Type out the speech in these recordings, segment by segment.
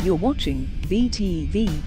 You're watching VTV.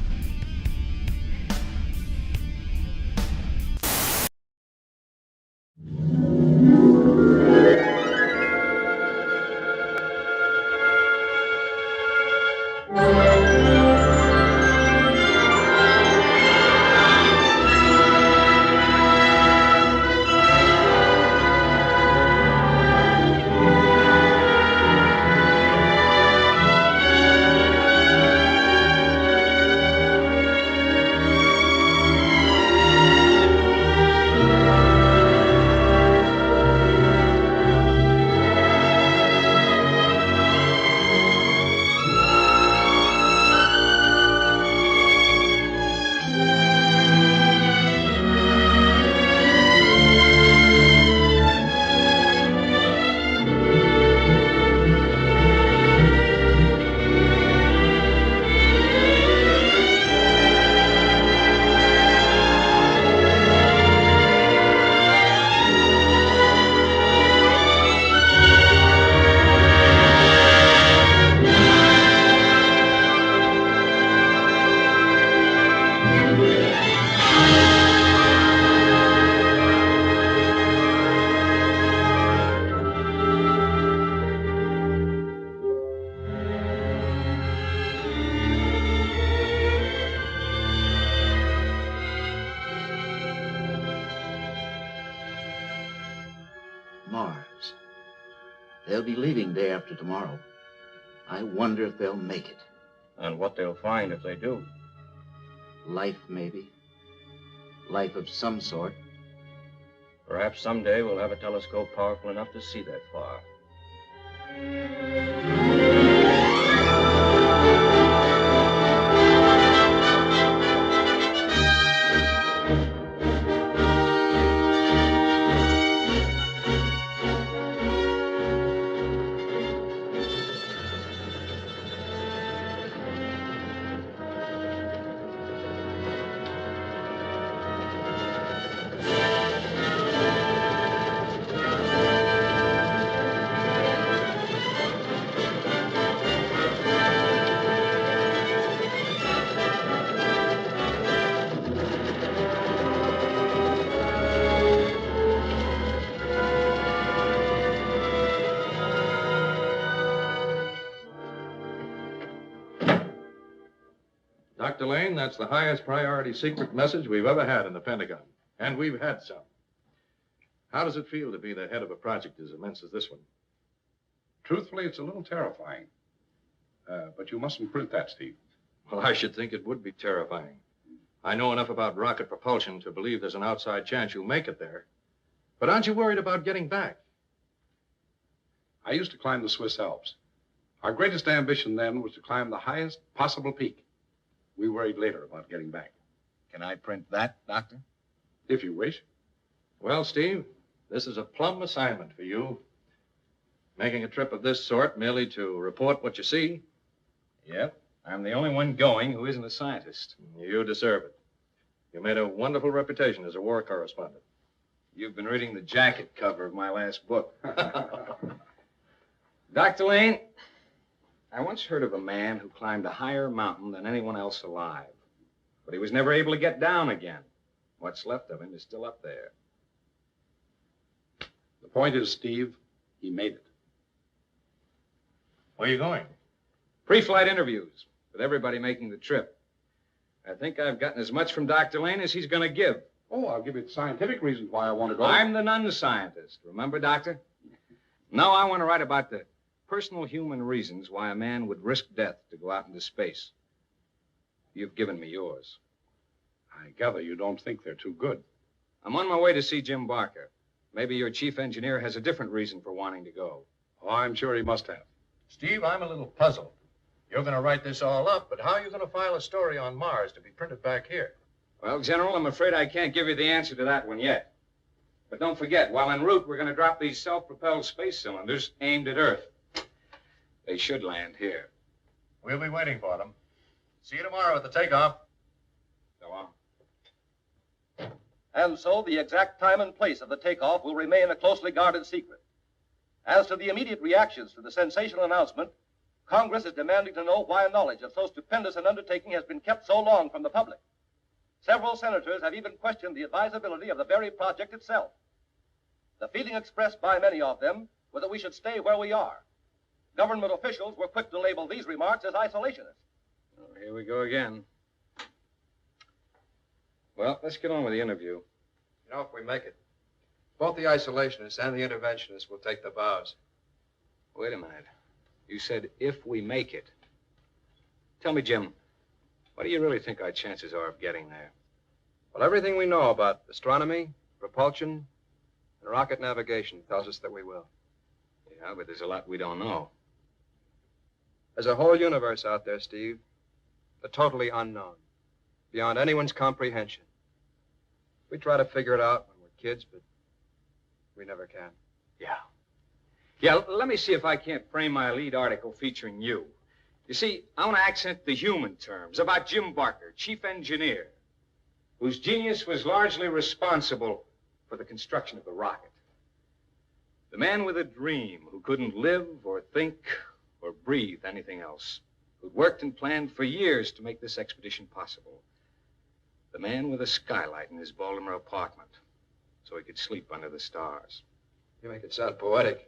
Mars. They'll be leaving day after tomorrow. I wonder if they'll make it. And what they'll find if they do. Life, maybe. Life of some sort. Perhaps someday we'll have a telescope powerful enough to see that far. Dr. Lane, that's the highest priority secret message we've ever had in the Pentagon. And we've had some. How does it feel to be the head of a project as immense as this one? Truthfully, it's a little terrifying. But you mustn't print that, Steve. Well, I should think it would be terrifying. I know enough about rocket propulsion to believe there's an outside chance you'll make it there. But aren't you worried about getting back? I used to climb the Swiss Alps. Our greatest ambition then was to climb the highest possible peak. We worried later about getting back. Can I print that, Doctor? If you wish. Well, Steve, this is a plum assignment for you. Making a trip of this sort merely to report what you see. Yep. I'm the only one going who isn't a scientist. You deserve it. You made a wonderful reputation as a war correspondent. You've been reading the jacket cover of my last book. Dr. Lane, I once heard of a man who climbed a higher mountain than anyone else alive. But he was never able to get down again. What's left of him is still up there. The point is, Steve, he made it. Where are you going? Pre-flight interviews with everybody making the trip. I think I've gotten as much from Dr. Lane as he's going to give. Oh, I'll give you the scientific reasons why I want to go. I'm the non-scientist. Remember, Doctor? No, I want to write about the personal human reasons why a man would risk death to go out into space. You've given me yours. I gather you don't think they're too good. I'm on my way to see Jim Barker. Maybe your chief engineer has a different reason for wanting to go. Oh, I'm sure he must have. Steve, I'm a little puzzled. You're going to write this all up, but how are you going to file a story on Mars to be printed back here? Well, General, I'm afraid I can't give you the answer to that one yet. But don't forget, while en route, we're going to drop these self-propelled space cylinders aimed at Earth. They should land here. We'll be waiting for them. See you tomorrow at the takeoff. So long. And so the exact time and place of the takeoff will remain a closely guarded secret. As to the immediate reactions to the sensational announcement, Congress is demanding to know why knowledge of so stupendous an undertaking has been kept so long from the public. Several senators have even questioned the advisability of the very project itself. The feeling expressed by many of them was that we should stay where we are. Government officials were quick to label these remarks as isolationist. Oh, here we go again. Well, let's get on with the interview. You know, if we make it, both the isolationists and the interventionists will take the bows. Wait a minute. You said if we make it. Tell me, Jim, what do you really think our chances are of getting there? Well, everything we know about astronomy, propulsion, and rocket navigation tells us that we will. Yeah, but there's a lot we don't know. There's a whole universe out there, Steve. The totally unknown. Beyond anyone's comprehension. We try to figure it out when we're kids, but we never can. Yeah. Yeah, let me see if I can't frame my lead article featuring you. You see, I want to accent the human terms about Jim Barker, chief engineer, whose genius was largely responsible for the construction of the rocket. The man with a dream who couldn't live or think or breathe anything else, who'd worked and planned for years to make this expedition possible. The man with a skylight in his Baltimore apartment so he could sleep under the stars. You make it sound poetic.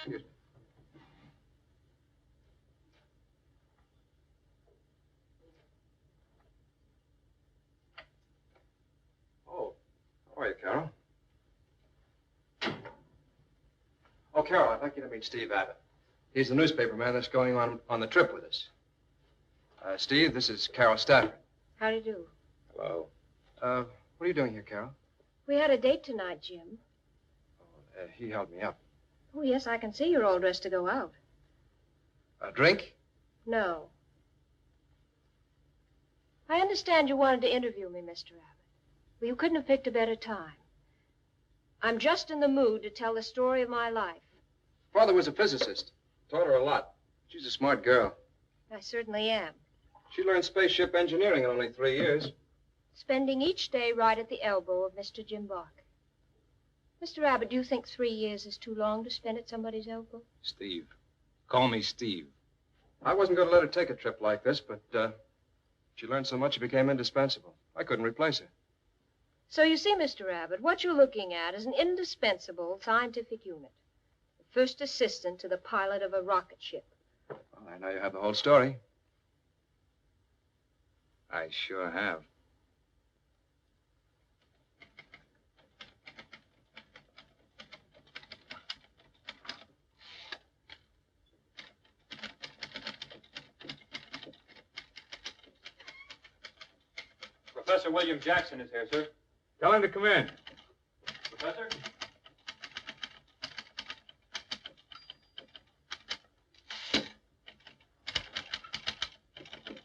Excuse me. Oh, how are you, Carol? Oh, Carol, I'd like you to meet Steve Abbott. He's the newspaper man that's going on the trip with us. Steve, this is Carol Stafford. How do you do? Hello. What are you doing here, Carol? We had a date tonight, Jim. He held me up. Oh, yes, I can see you're all dressed to go out. A drink? No. I understand you wanted to interview me, Mr. Abbott. Well, you couldn't have picked a better time. I'm just in the mood to tell the story of my life. Father was a physicist. Taught her a lot. She's a smart girl. I certainly am. She learned spaceship engineering in only 3 years. Spending each day right at the elbow of Mr. Jim Barker. Mr. Abbott, do you think 3 years is too long to spend at somebody's elbow? Steve. Call me Steve. I wasn't going to let her take a trip like this, but she learned so much it became indispensable. I couldn't replace her. So you see, Mr. Abbott, what you're looking at is an indispensable scientific unit. The first assistant to the pilot of a rocket ship. Well, I know you have the whole story. I sure have. Professor William Jackson is here, sir. Tell him to come in. Professor?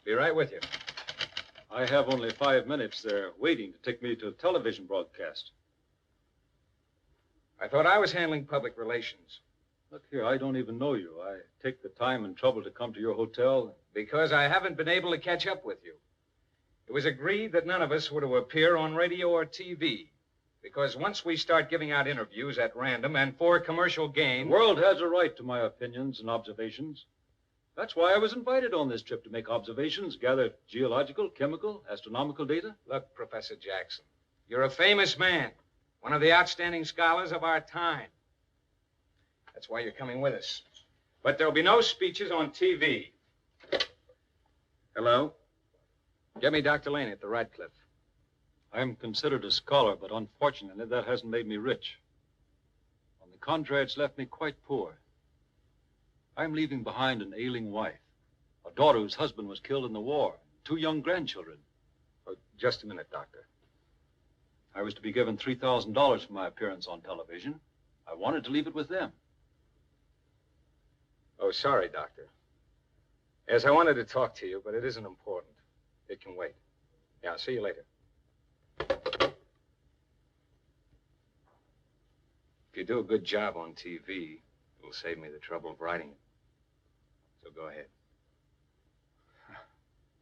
Be right with you. I have only 5 minutes. They're waiting to take me to a television broadcast. I thought I was handling public relations. Look here, I don't even know you. I take the time and trouble to come to your hotel. Because I haven't been able to catch up with you. It was agreed that none of us were to appear on radio or TV. Because once we start giving out interviews at random and for commercial gain... The world has a right to my opinions and observations. That's why I was invited on this trip, to make observations, gather geological, chemical, astronomical data. Look, Professor Jackson, you're a famous man, one of the outstanding scholars of our time. That's why you're coming with us. But there'll be no speeches on TV. Hello? Get me Dr. Lane at the Radcliffe. I'm considered a scholar, but unfortunately, that hasn't made me rich. On the contrary, it's left me quite poor. I'm leaving behind an ailing wife, a daughter whose husband was killed in the war, 2 young grandchildren. Oh, just a minute, Doctor. I was to be given $3,000 for my appearance on television. I wanted to leave it with them. Oh, sorry, Doctor. Yes, I wanted to talk to you, but it isn't important. It can wait. Yeah, I'll see you later. If you do a good job on TV, it'll save me the trouble of writing it. So go ahead.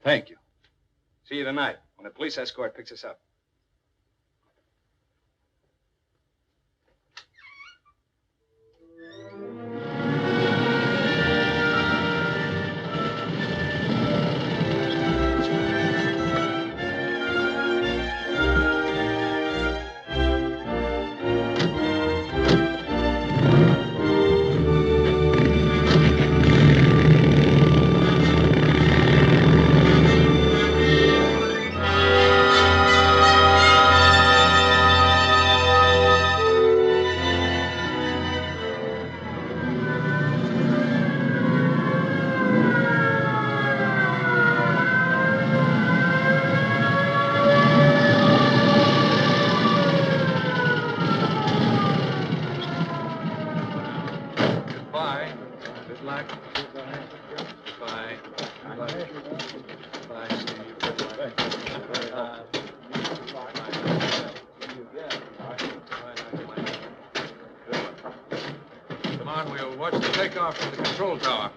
Thank you. See you tonight when the police escort picks us up. Watch the takeoff from the control tower.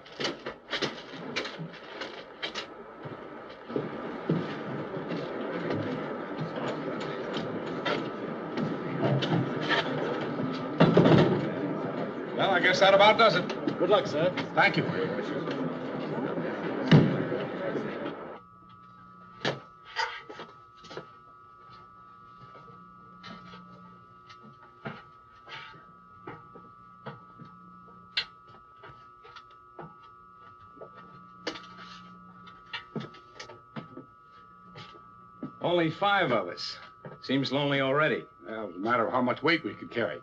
Well, I guess that about does it. Good luck, sir. Thank you. Only 5 of us. Seems lonely already. Well, it was a matter of how much weight we could carry.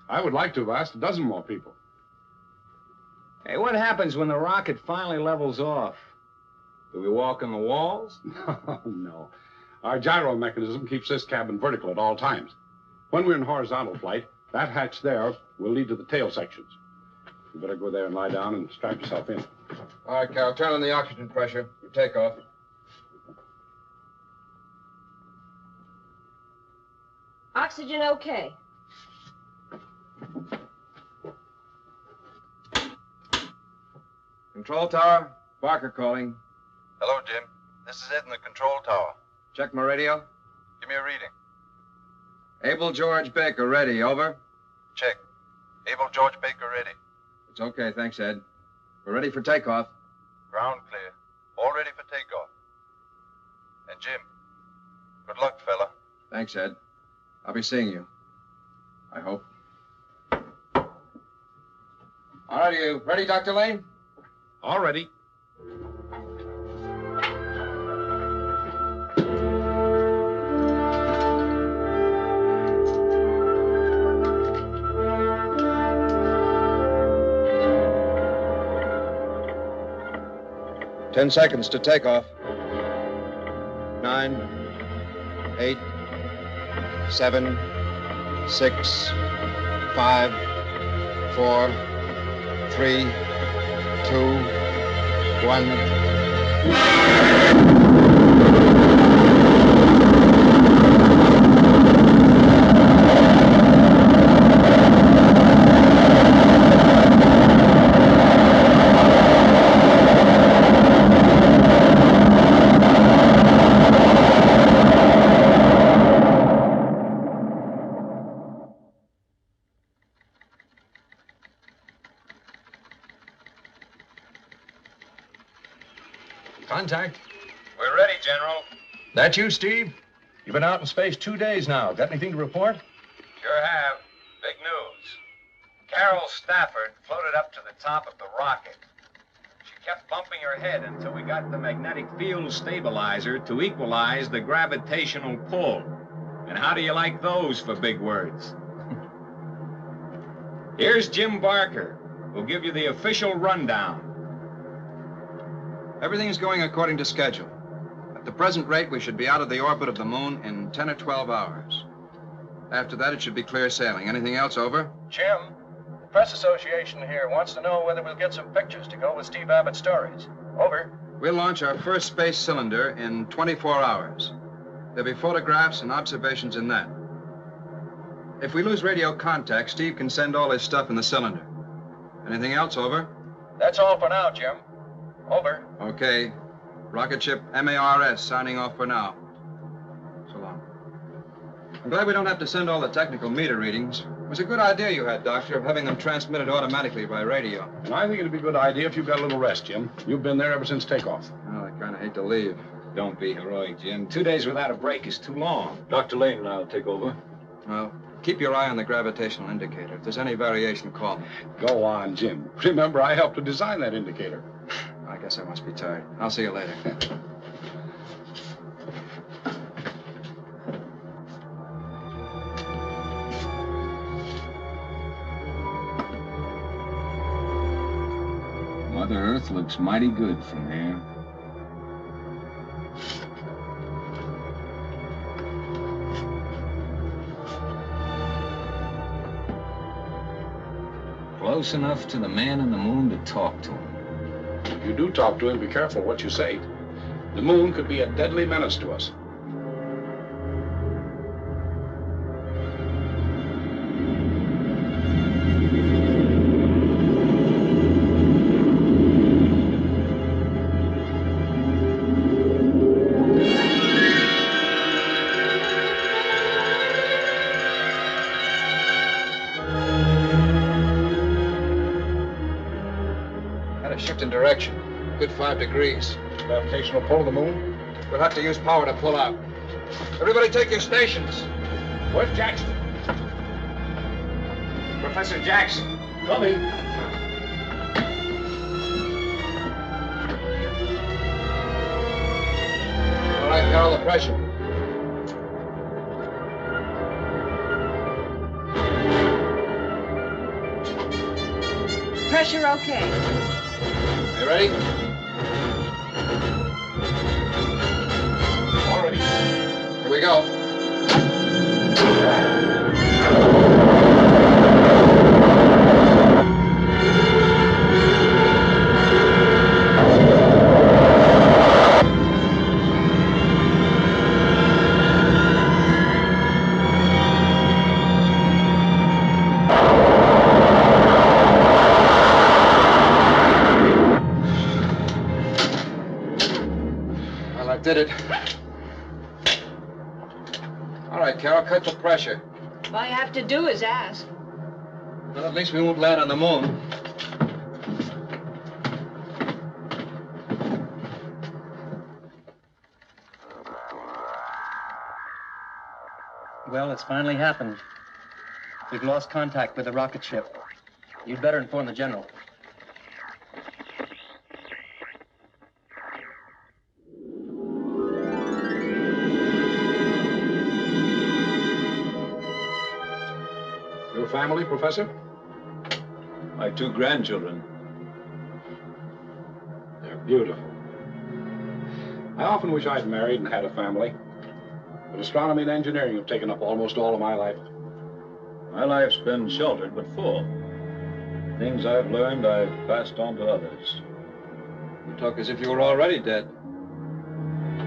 I would like to have asked a dozen more people. Hey, what happens when the rocket finally levels off? Do we walk on the walls? No, no. Our gyro mechanism keeps this cabin vertical at all times. When we're in horizontal flight, that hatch there will lead to the tail sections. You better go there and lie down and strap yourself in. All right, Cal, turn on the oxygen pressure for takeoff. Oxygen okay. Control tower, Barker calling. Hello, Jim. This is Ed in the control tower. Check my radio. Give me a reading. Able George Baker, ready, over. Check. Able George Baker ready. It's okay, thanks, Ed. We're ready for takeoff. Ground clear. All ready for takeoff. And Jim, good luck, fella. Thanks, Ed. I'll be seeing you. I hope. All right, you ready, Dr. Lane? All ready. Ten seconds to takeoff. 9, 8, 7, 6, 5, 4, 3, 2, 1. Contact. We're ready, General. That you, Steve? You've been out in space 2 days now. Got anything to report? Sure have. Big news. Carol Stafford floated up to the top of the rocket. She kept bumping her head until we got the magnetic field stabilizer to equalize the gravitational pull. And how do you like those for big words? Here's Jim Barker, who'll give you the official rundown. Everything's going according to schedule. At the present rate, we should be out of the orbit of the moon in 10 or 12 hours. After that, it should be clear sailing. Anything else, over? Jim, the Press Association here wants to know whether we'll get some pictures to go with Steve Abbott's stories. Over. We'll launch our first space cylinder in 24 hours. There'll be photographs and observations in that. If we lose radio contact, Steve can send all his stuff in the cylinder. Anything else, over? That's all for now, Jim. Over. Okay. Rocket ship MARS signing off for now. So long. I'm glad we don't have to send all the technical meter readings. It was a good idea you had, Doctor, of having them transmitted automatically by radio. And I think it'd be a good idea if you got a little rest, Jim. You've been there ever since takeoff. Well, I kind of hate to leave. Don't be heroic, Jim. 2 days without a break is too long. Dr. Lane and I'll take over. Well, keep your eye on the gravitational indicator. If there's any variation, call me. Go on, Jim. Remember, I helped to design that indicator. I guess I must be tired. I'll see you later. Mother Earth looks mighty good from here. Close enough to the man in the moon to talk to him. If you do talk to him, be careful what you say. The moon could be a deadly menace to us. shift in direction. Good 5 degrees. Gravitational pull of the moon? We'll have to use power to pull out. Everybody take your stations. Where's Jackson? Professor Jackson. Coming. All right, Carol, the pressure. Pressure okay. You ready? All ready. Here we go. Well, that did it. All right, Carol, cut the pressure. All you have to do is ask. Well, at least we won't land on the moon. Well, it's finally happened. We've lost contact with the rocket ship. You'd better inform the general. Your family, Professor? My 2 grandchildren. They're beautiful. I often wish I'd married and had a family. But astronomy and engineering have taken up almost all of my life. My life's been sheltered but full. Things I've learned, I've passed on to others. You talk as if you were already dead.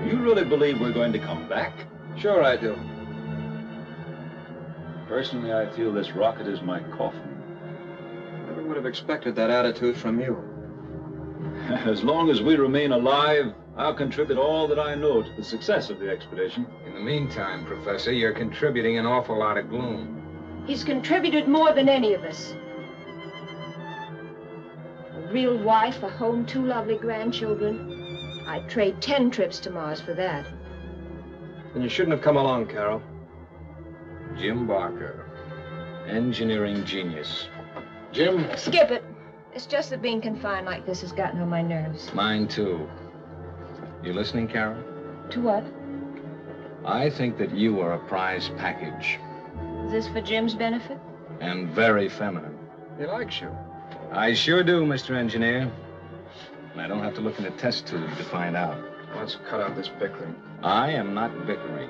You really believe we're going to come back? Sure I do. Personally, I feel this rocket is my coffin. Never would have expected that attitude from you. As long as we remain alive, I'll contribute all that I know to the success of the expedition. In the meantime, Professor, you're contributing an awful lot of gloom. He's contributed more than any of us. A real wife, a home, 2 lovely grandchildren. I'd trade 10 trips to Mars for that. Then you shouldn't have come along, Carol. Jim Barker, engineering genius. Jim? Skip it. It's just that being confined like this has gotten on my nerves. Mine, too. You listening, Carol? To what? I think that you are a prize package. Is this for Jim's benefit? And very feminine. He likes you. I sure do, Mr. Engineer. And I don't have to look in a test tube to find out. Let's cut out this bickering. I am not bickering.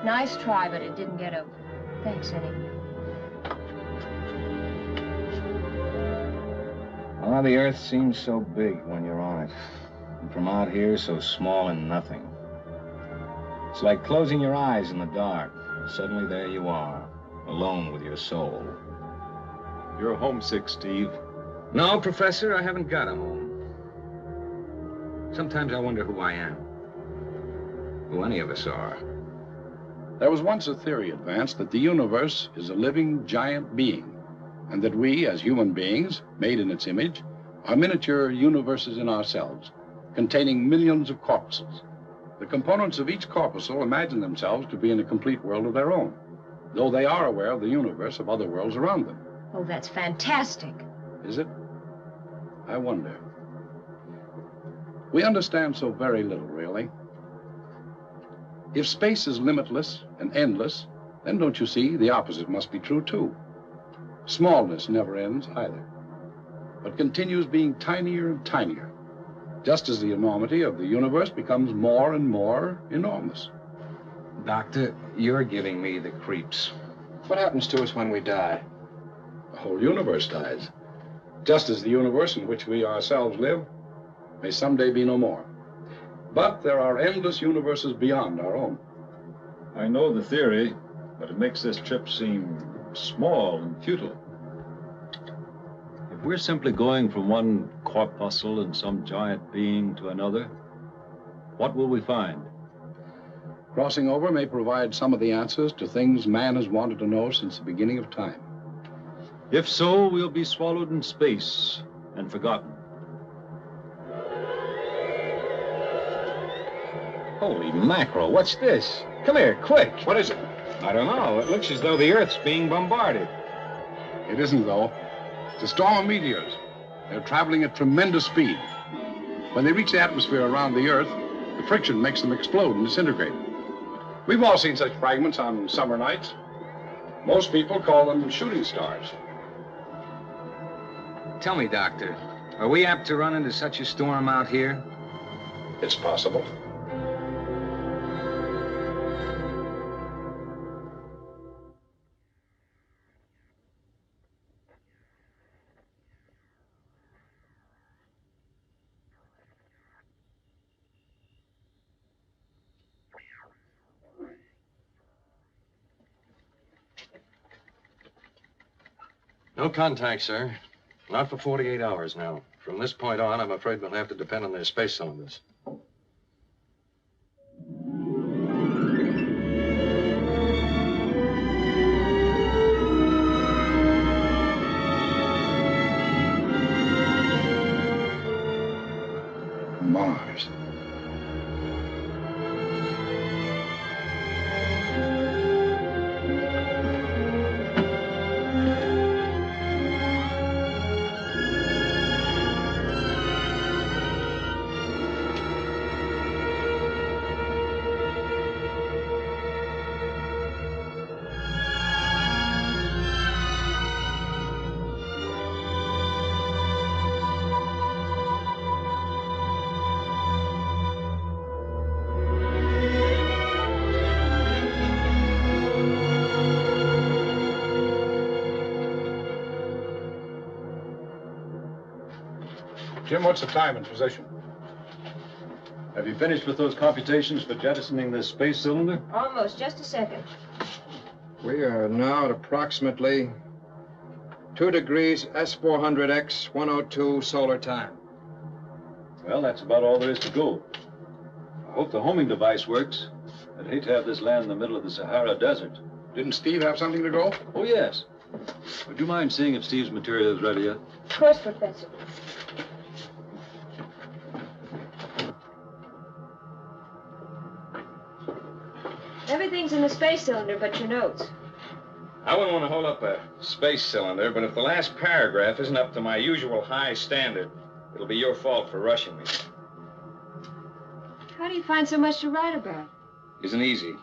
Nice try, but it didn't get over. Thanks, Eddie. Oh, the Earth seems so big when you're on it. And from out here, so small and nothing. It's like closing your eyes in the dark. Suddenly there you are, alone with your soul. You're homesick, Steve. No, Professor, I haven't got a home. Sometimes I wonder who I am. Who any of us are. There was once a theory advanced that the universe is a living giant being, and that we, as human beings, made in its image, are miniature universes in ourselves, containing millions of corpuscles. The components of each corpuscle imagine themselves to be in a complete world of their own, though they are aware of the universe of other worlds around them. Oh, that's fantastic. Is it? I wonder. We understand so very little, really. If space is limitless and endless, then don't you see, the opposite must be true, too. Smallness never ends, either, but continues being tinier and tinier, just as the enormity of the universe becomes more and more enormous. Doctor, you're giving me the creeps. What happens to us when we die? The whole universe dies, just as the universe in which we ourselves live may someday be no more. But there are endless universes beyond our own. I know the theory, but it makes this trip seem small and futile. If we're simply going from one corpuscle in some giant being to another, what will we find? Crossing over may provide some of the answers to things man has wanted to know since the beginning of time. If so, we'll be swallowed in space and forgotten. Holy mackerel, what's this? Come here, quick. What is it? I don't know. It looks as though the Earth's being bombarded. It isn't, though. It's a storm of meteors. They're traveling at tremendous speed. When they reach the atmosphere around the Earth, the friction makes them explode and disintegrate. We've all seen such fragments on summer nights. Most people call them shooting stars. Tell me, Doctor, are we apt to run into such a storm out here? It's possible. No contact, sir. Not for 48 hours now. From this point on, I'm afraid we'll have to depend on their space cylinders. Mars. Jim, what's the time and position? Have you finished with those computations for jettisoning this space cylinder? Almost. Just a second. We are now at approximately 2 degrees S400X 102 solar time. Well, that's about all there is to go. I hope the homing device works. I'd hate to have this land in the middle of the Sahara Desert. Didn't Steve have something to go? Oh, yes. Would you mind seeing if Steve's material is ready yet? Of course, Professor. Everything's in the space cylinder but your notes. I wouldn't want to hold up a space cylinder, but if the last paragraph isn't up to my usual high standard, it'll be your fault for rushing me. How do you find so much to write about? Isn't easy.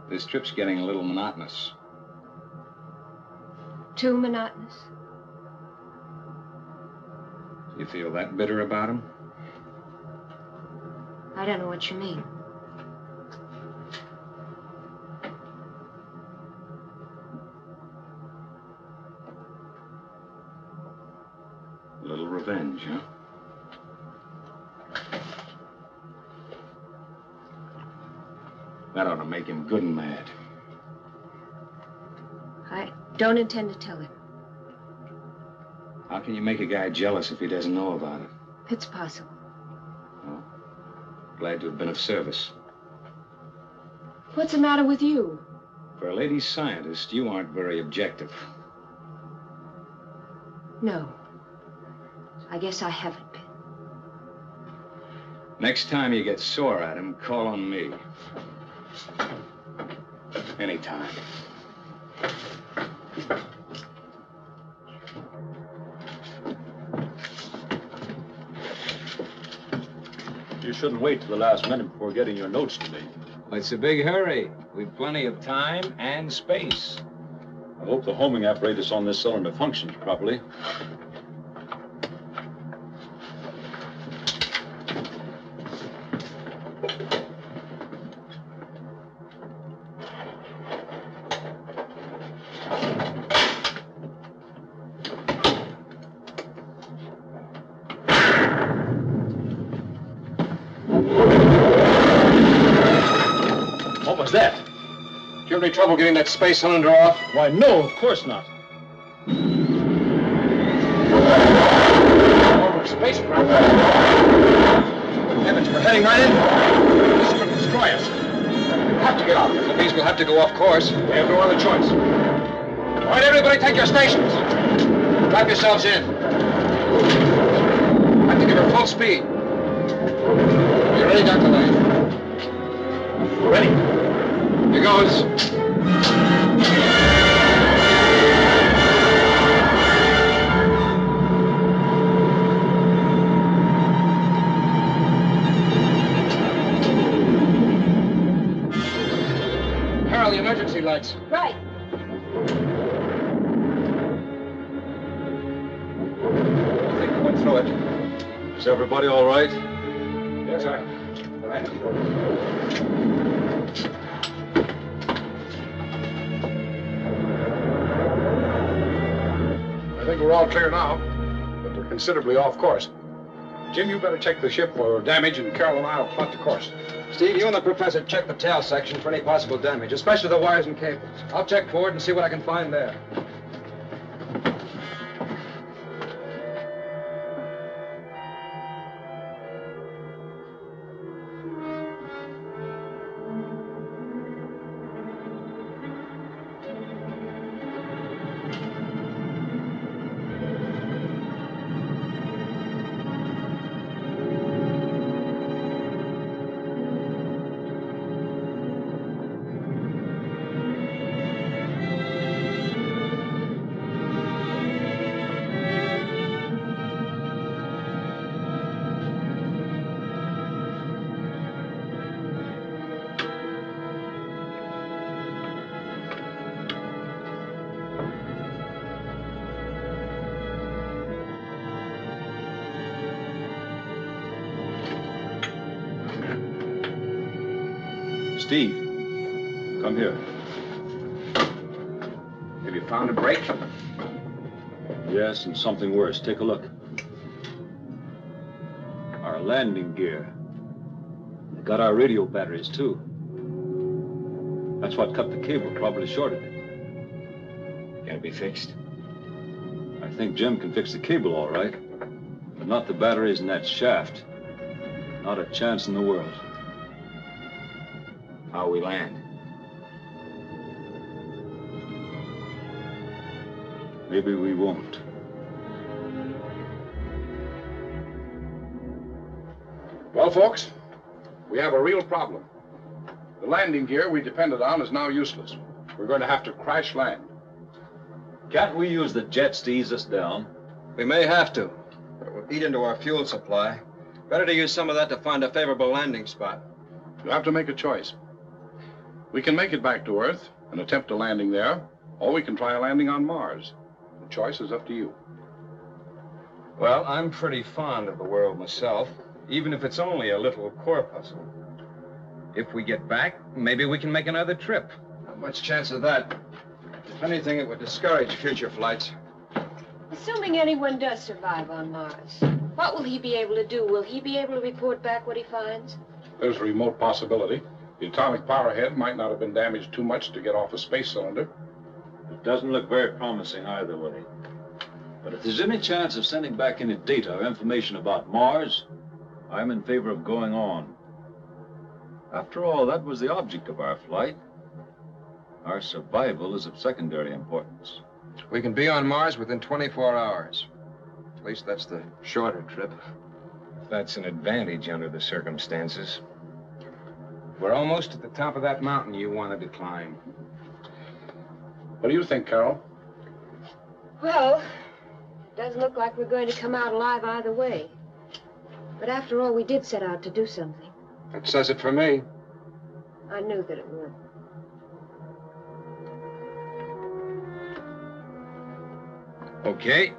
This trip's getting a little monotonous. Too monotonous? You feel that bitter about him? I don't know what you mean. A little revenge, huh? That ought to make him good and mad. I don't intend to tell him. How can you make a guy jealous if he doesn't know about it? It's possible. Well, glad to have been of service. What's the matter with you? For a lady scientist, you aren't very objective. No. I guess I haven't been. Next time you get sore at him, call on me. Anytime. You shouldn't wait till the last minute before getting your notes to me. It's a big hurry. We've plenty of time and space. I hope the homing apparatus on this cylinder functions properly. What was that? Did you have any trouble getting that space cylinder off? Why, no, of course not. Former spacecraft. Heavens, we're heading right in. This could destroy us. We have to get off. That means we'll have to go off course. We have no other choice. All right, everybody, take your stations. Strap yourselves in. Have to give her full speed. You ready, Dr. Lane? Ready. Here goes. Carol, the emergency lights. Right. I think we went through it. Is everybody all right? Yes, sir. I think we're all clear now, but we're considerably off course. Jim, you better check the ship for damage, and Carol and I will plot the course. Steve, you and the professor check the tail section for any possible damage, especially the wires and cables. I'll check forward and see what I can find there. Steve, come here. Have you found a break? Yes, and something worse. Take a look. Our landing gear. They got our radio batteries, too. That's what cut the cable, probably shorted it. Can it be fixed? I think Jim can fix the cable all right, but not the batteries in that shaft. Not a chance in the world. How we land? Maybe we won't. Well, folks, we have a real problem. The landing gear we depended on is now useless. We're going to have to crash land. Can't we use the jets to ease us down? We may have to, but it will eat into our fuel supply. Better to use some of that to find a favorable landing spot. You have to make a choice. We can make it back to Earth and attempt a landing there, or we can try a landing on Mars. The choice is up to you. Well, I'm pretty fond of the world myself, even if it's only a little corpuscle. If we get back, maybe we can make another trip. Not much chance of that. If anything, it would discourage future flights. Assuming anyone does survive on Mars, what will he be able to do? Will he be able to report back what he finds? There's a remote possibility. The atomic power head might not have been damaged too much to get off a space cylinder. It doesn't look very promising either way. But if there's any chance of sending back any data or information about Mars, I'm in favor of going on. After all, that was the object of our flight. Our survival is of secondary importance. We can be on Mars within 24 hours. At least that's the shorter trip. That's an advantage under the circumstances. We're almost at the top of that mountain you wanted to climb. What do you think, Carol? Well, it doesn't look like we're going to come out alive either way. But after all, we did set out to do something. That says it for me. I knew that it would. Okay.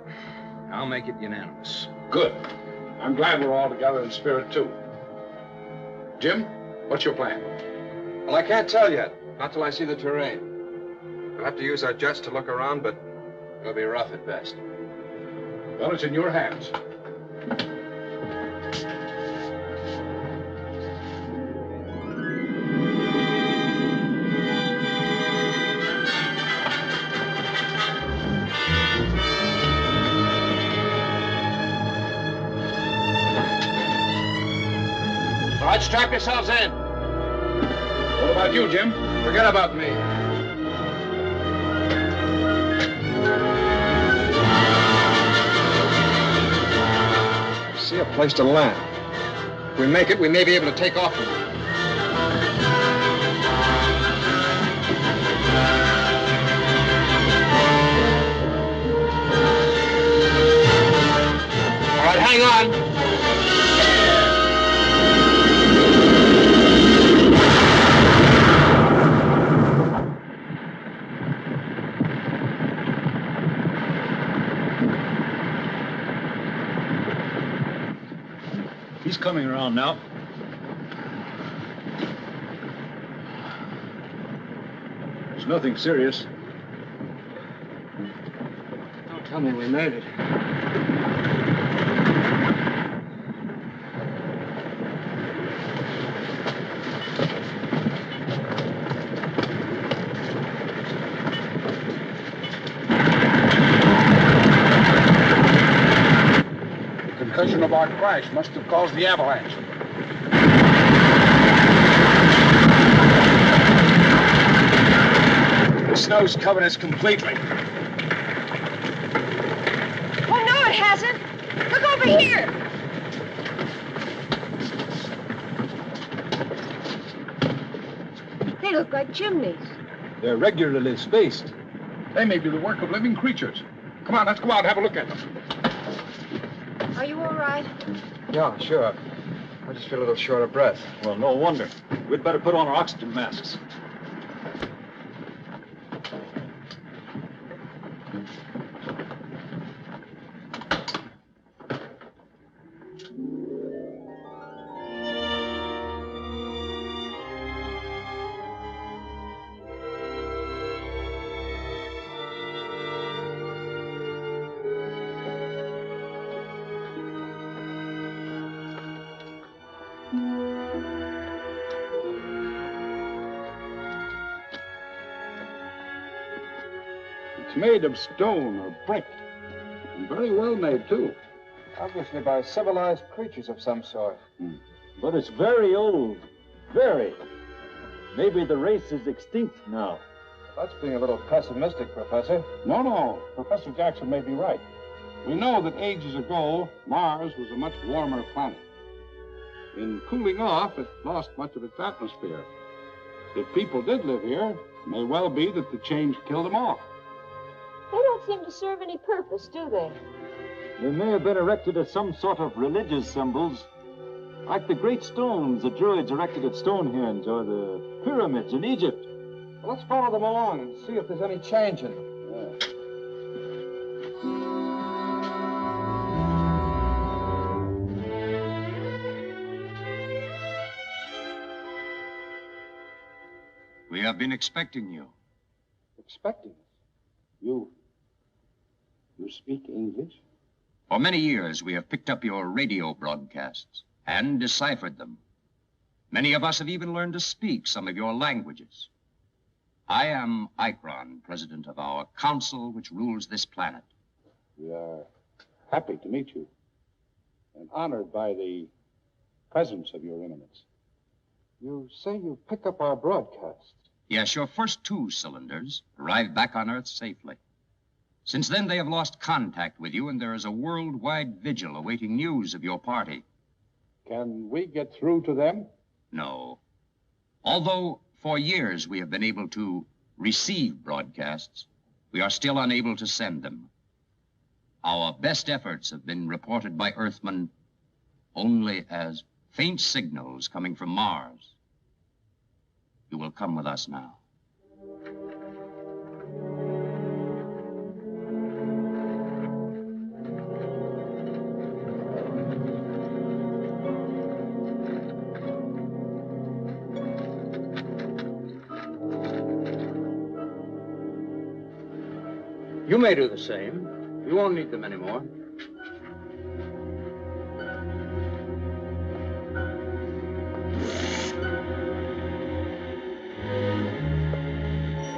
I'll make it unanimous. Good. I'm glad we're all together in spirit, too. Jim, what's your plan? Well, I can't tell yet. Not till I see the terrain. We'll have to use our jets to look around, but it'll be rough at best. Well, it's in your hands. All right, strap yourselves in. What about you, Jim? Forget about me. I see a place to land. If we make it, we may be able to take off from it. He's coming around now. It's nothing serious. Don't tell me we made it. The concussion of our crash must have caused the avalanche. The snow's covered us completely. Oh, no, it hasn't. Look over here. They look like chimneys. They're regularly spaced. They may be the work of living creatures. Come on, let's go out and have a look at them. Are you all right? Yeah, sure. I just feel a little short of breath. Well, no wonder. We'd better put on our oxygen masks. It's made of stone or brick. And very well made, too. Obviously by civilized creatures of some sort. But it's very old. Very. Maybe the race is extinct now. That's being a little pessimistic, Professor. No. Professor Jackson may be right. We know that ages ago, Mars was a much warmer planet. In cooling off, it lost much of its atmosphere. If people did live here, it may well be that the change killed them off. They don't seem to serve any purpose, do they? They may have been erected as some sort of religious symbols, like the great stones the Druids erected at Stonehenge or the pyramids in Egypt. Well, let's follow them along and see if there's any change in them. We have been expecting you. Expecting us? You speak English? For many years, we have picked up your radio broadcasts and deciphered them. Many of us have even learned to speak some of your languages. I am Ikron, president of our council which rules this planet. We are happy to meet you and honored by the presence of your eminence. You say you pick up our broadcasts. Yes, your first 2 cylinders arrived back on Earth safely. Since then, they have lost contact with you, and there is a worldwide vigil awaiting news of your party. Can we get through to them? No. Although for years we have been able to receive broadcasts, we are still unable to send them. Our best efforts have been reported by Earthmen only as faint signals coming from Mars. You will come with us now. You may do the same. You won't need them anymore.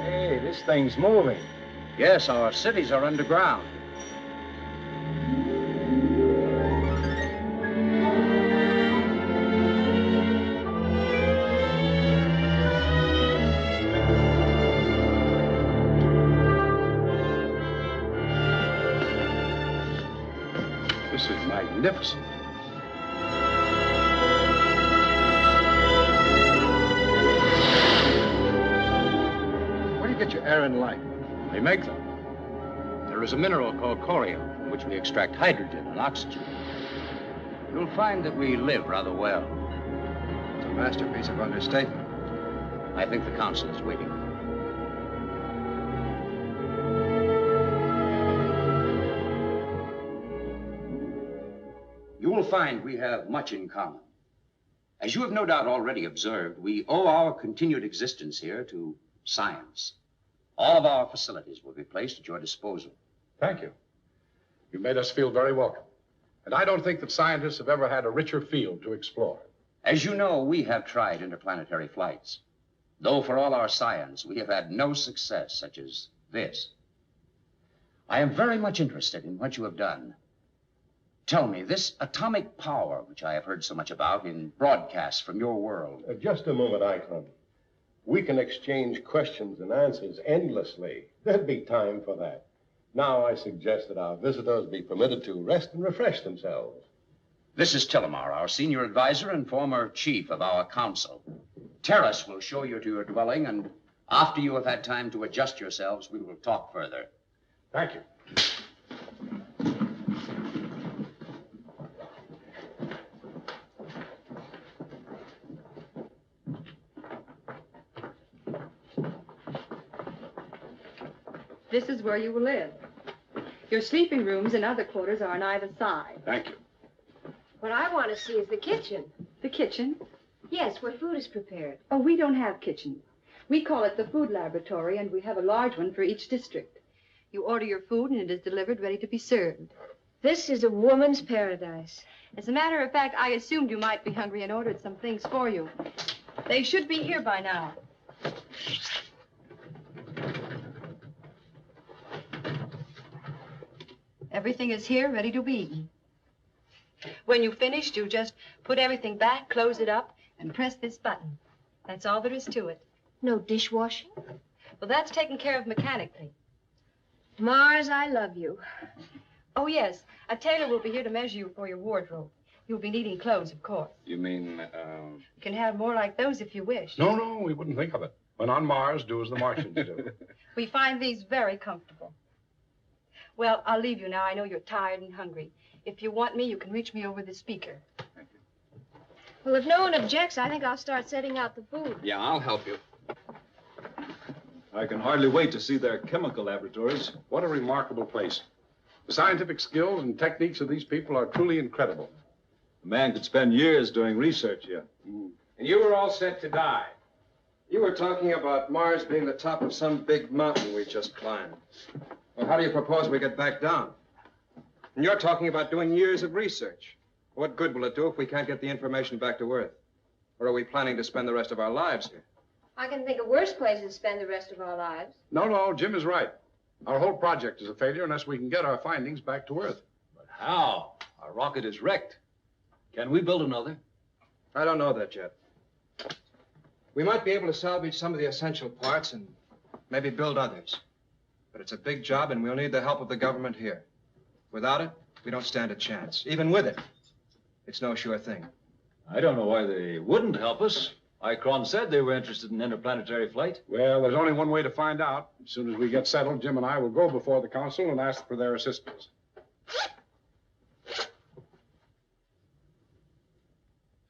Hey, this thing's moving. Yes, our cities are underground. This is magnificent. Where do you get your air and light? We make them. There is a mineral called corium, from which we extract hydrogen and oxygen. You'll find that we live rather well. It's a masterpiece of understatement. I think the council is waiting. You'll will find we have much in common. As you have no doubt already observed, we owe our continued existence here to science. All of our facilities will be placed at your disposal. Thank you. You made us feel very welcome. And I don't think that scientists have ever had a richer field to explore. As you know, we have tried interplanetary flights. Though for all our science, we have had no success such as this. I am very much interested in what you have done. Tell me, this atomic power, which I have heard so much about in broadcasts from your world. Just a moment, Icon. We can exchange questions and answers endlessly. There'd be time for that. Now I suggest that our visitors be permitted to rest and refresh themselves. This is Tillamar, our senior advisor and former chief of our council. Terrace will show you to your dwelling, and after you have had time to adjust yourselves, we will talk further. Thank you. This is where you will live. Your sleeping rooms and other quarters are on either side. Thank you. What I want to see is the kitchen. The kitchen? Yes, where food is prepared. Oh, we don't have kitchens. We call it the food laboratory, and we have a large one for each district. You order your food, and it is delivered ready to be served. This is a woman's paradise. As a matter of fact, I assumed you might be hungry and ordered some things for you. They should be here by now. Everything is here, ready to be eaten. When you've finished, you just put everything back, close it up, and press this button. That's all there is to it. No dishwashing? Well, that's taken care of mechanically. Mars, I love you. Oh, yes. A tailor will be here to measure you for your wardrobe. You'll be needing clothes, of course. You mean, You can have more like those if you wish. No, we wouldn't think of it. When on Mars, do as the Martians do. We find these very comfortable. Well, I'll leave you now. I know you're tired and hungry. If you want me, you can reach me over the speaker. Well, if no one objects, I think I'll start setting out the food. Yeah, I'll help you. I can hardly wait to see their chemical laboratories. What a remarkable place. The scientific skills and techniques of these people are truly incredible. A man could spend years doing research here. And you were all set to die. You were talking about Mars being the top of some big mountain we just climbed. Well, how do you propose we get back down? And you're talking about doing years of research. What good will it do if we can't get the information back to Earth? Or are we planning to spend the rest of our lives here? I can think of worse places to spend the rest of our lives. No, Jim is right. Our whole project is a failure unless we can get our findings back to Earth. But how? Our rocket is wrecked. Can we build another? I don't know that yet. We might be able to salvage some of the essential parts and maybe build others. But it's a big job, and we'll need the help of the government here. Without it, we don't stand a chance. Even with it, it's no sure thing. I don't know why they wouldn't help us. Icron said they were interested in interplanetary flight. Well, there's only one way to find out. As soon as we get settled, Jim and I will go before the council and ask for their assistance.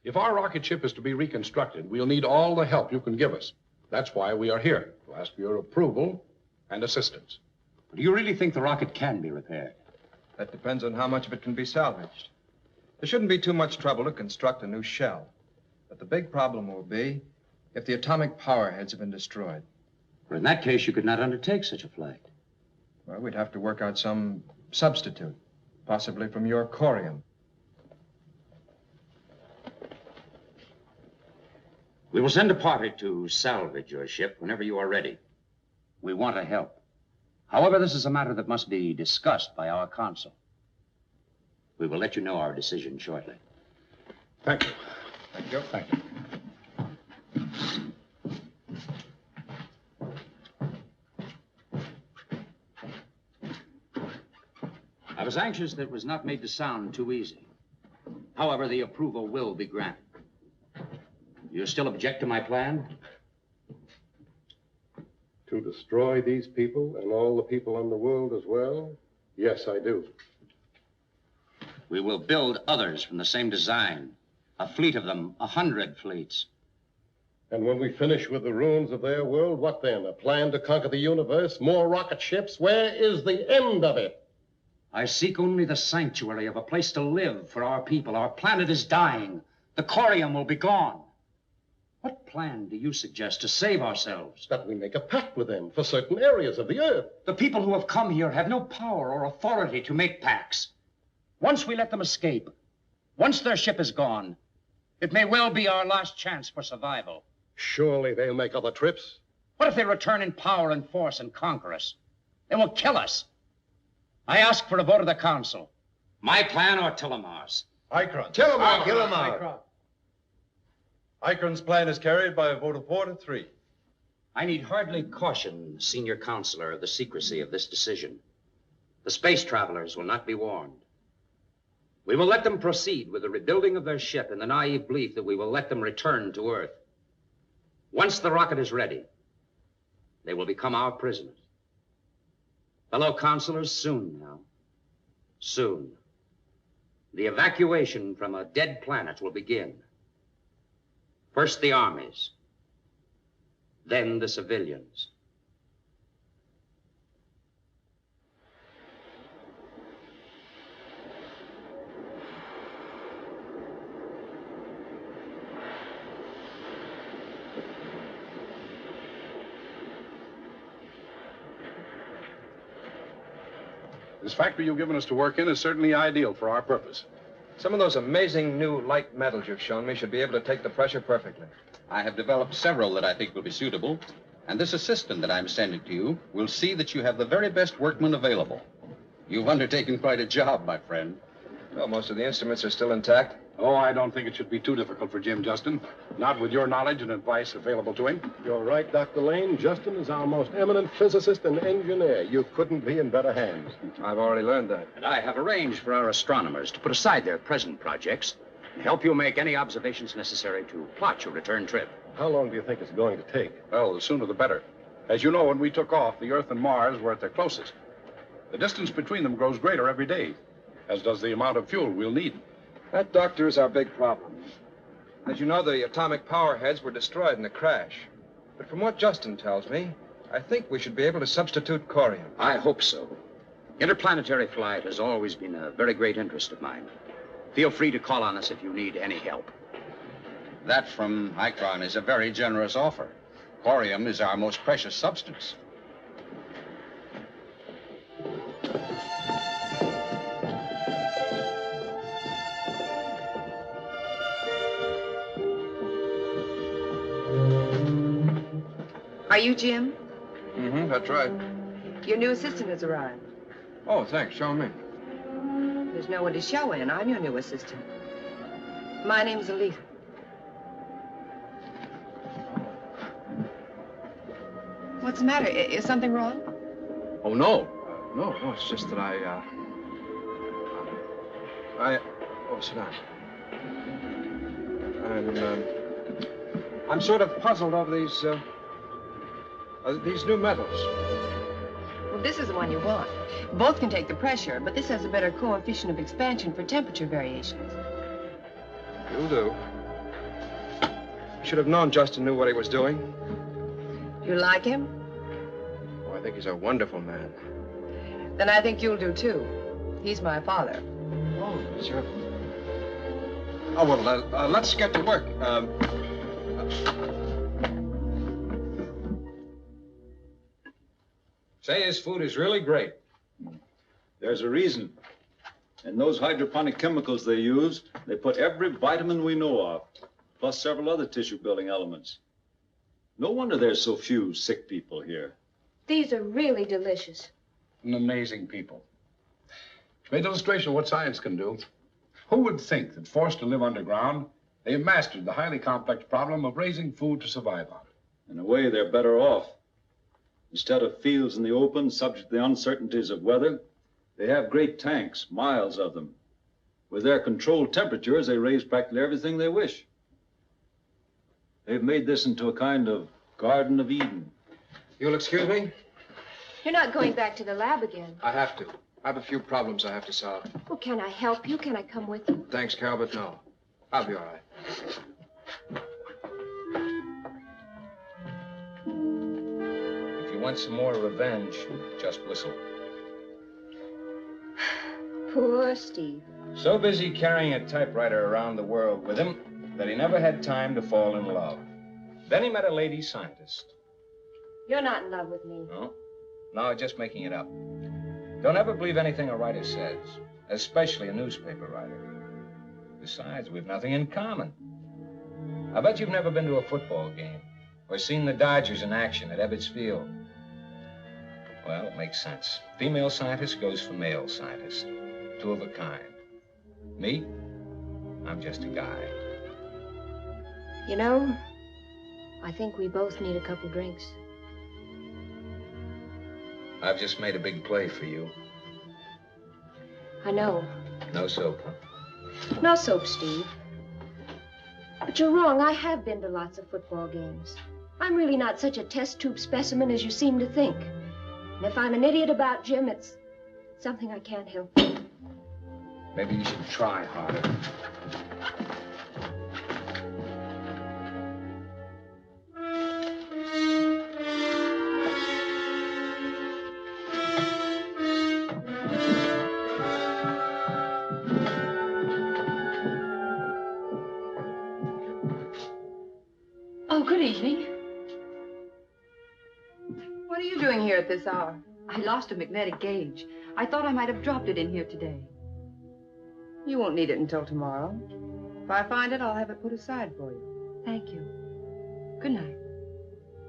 If our rocket ship is to be reconstructed, we'll need all the help you can give us. That's why we are here, to ask for your approval and assistance. Do you really think the rocket can be repaired? That depends on how much of it can be salvaged. There shouldn't be too much trouble to construct a new shell. But the big problem will be if the atomic power heads have been destroyed. Well, in that case, you could not undertake such a flight. Well, we'd have to work out some substitute, possibly from your corium. We will send a party to salvage your ship whenever you are ready. We want to help. However, this is a matter that must be discussed by our council. We will let you know our decision shortly. Thank you. Thank you. Thank you. I was anxious that it was not made to sound too easy. However, the approval will be granted. You still object to my plan? To destroy these people and all the people in the world as well? Yes, I do. We will build others from the same design. A fleet of them, 100 fleets. And when we finish with the ruins of their world, what then? A plan to conquer the universe? More rocket ships? Where is the end of it? I seek only the sanctuary of a place to live for our people. Our planet is dying. The corium will be gone. What plan do you suggest to save ourselves? That we make a pact with them for certain areas of the Earth. The people who have come here have no power or authority to make pacts. Once we let them escape, once their ship is gone, it may well be our last chance for survival. Surely they'll make other trips. What if they return in power and force and conquer us? They will kill us. I ask for a vote of the council. My plan or Tillamar's? Ikron. Tillamar. Ikron's plan is carried by a vote of 4 to 3. I need hardly caution the senior counselor of the secrecy of this decision. The space travelers will not be warned. We will let them proceed with the rebuilding of their ship in the naive belief that we will let them return to Earth. Once the rocket is ready, they will become our prisoners. Fellow counselors, soon now. Soon. The evacuation from a dead planet will begin. First the armies, then the civilians. This factory you've given us to work in is certainly ideal for our purpose. Some of those amazing new light metals you've shown me should be able to take the pressure perfectly. I have developed several that I think will be suitable, and this assistant that I'm sending to you will see that you have the very best workmen available. You've undertaken quite a job, my friend. Well, most of the instruments are still intact. Oh, I don't think it should be too difficult for Jim, Justin. Not with your knowledge and advice available to him. You're right, Dr. Lane. Justin is our most eminent physicist and engineer. You couldn't be in better hands. I've already learned that. And I have arranged for our astronomers to put aside their present projects and help you make any observations necessary to plot your return trip. How long do you think it's going to take? Well, the sooner the better. As you know, when we took off, the Earth and Mars were at their closest. The distance between them grows greater every day, as does the amount of fuel we'll need. That, Doctor, is our big problem. As you know, the atomic power heads were destroyed in the crash. But from what Justin tells me, I think we should be able to substitute corium. I hope so. Interplanetary flight has always been a very great interest of mine. Feel free to call on us if you need any help. That from Ikron is a very generous offer. Corium is our most precious substance. Are you Jim? Mm-hmm, that's right. Your new assistant has arrived. Oh, thanks. Show me. There's no one to show in. I'm your new assistant. My name's Alita. What's the matter? Is something wrong? Oh, no. No, it's just that oh, sit down. I'm sort of puzzled over these new metals. Well, this is the one you want. Both can take the pressure, but this has a better coefficient of expansion for temperature variations. You'll do. I should have known Justin knew what he was doing. You like him? Oh, I think he's a wonderful man. Then I think you'll do, too. He's my father. Oh, sure. Oh, well, let's get to work. Say, his food is really great. There's a reason. In those hydroponic chemicals they use, they put every vitamin we know of, plus several other tissue-building elements. No wonder there's so few sick people here. These are really delicious. An amazing people. Great illustration of what science can do. Who would think that forced to live underground, they have mastered the highly complex problem of raising food to survive on? In a way, they're better off. Instead of fields in the open, subject to the uncertainties of weather, they have great tanks, miles of them. With their controlled temperatures, they raise practically everything they wish. They've made this into a kind of Garden of Eden. You'll excuse me? You're not going back to the lab again. I have to. I have a few problems I have to solve. Well, can I help you? Can I come with you? Thanks, Carol, but no. I'll be all right. If you want some more revenge, just whistle. Poor Steve. So busy carrying a typewriter around the world with him that he never had time to fall in love. Then he met a lady scientist. You're not in love with me. No? No, just making it up. Don't ever believe anything a writer says, especially a newspaper writer. Besides, we've nothing in common. I bet you've never been to a football game or seen the Dodgers in action at Ebbets Field. Well, it makes sense. Female scientist goes for male scientist. Two of a kind. Me? I'm just a guy. You know, I think we both need a couple drinks. I've just made a big play for you. I know. No soap, huh? No soap, Steve. But you're wrong. I have been to lots of football games. I'm really not such a test tube specimen as you seem to think. And if I'm an idiot about Jim, it's something I can't help. Maybe you should try harder. Oh, good evening. What are you doing here at this hour? I lost a magnetic gauge. I thought I might have dropped it in here today. You won't need it until tomorrow. If I find it, I'll have it put aside for you. Thank you. Good night.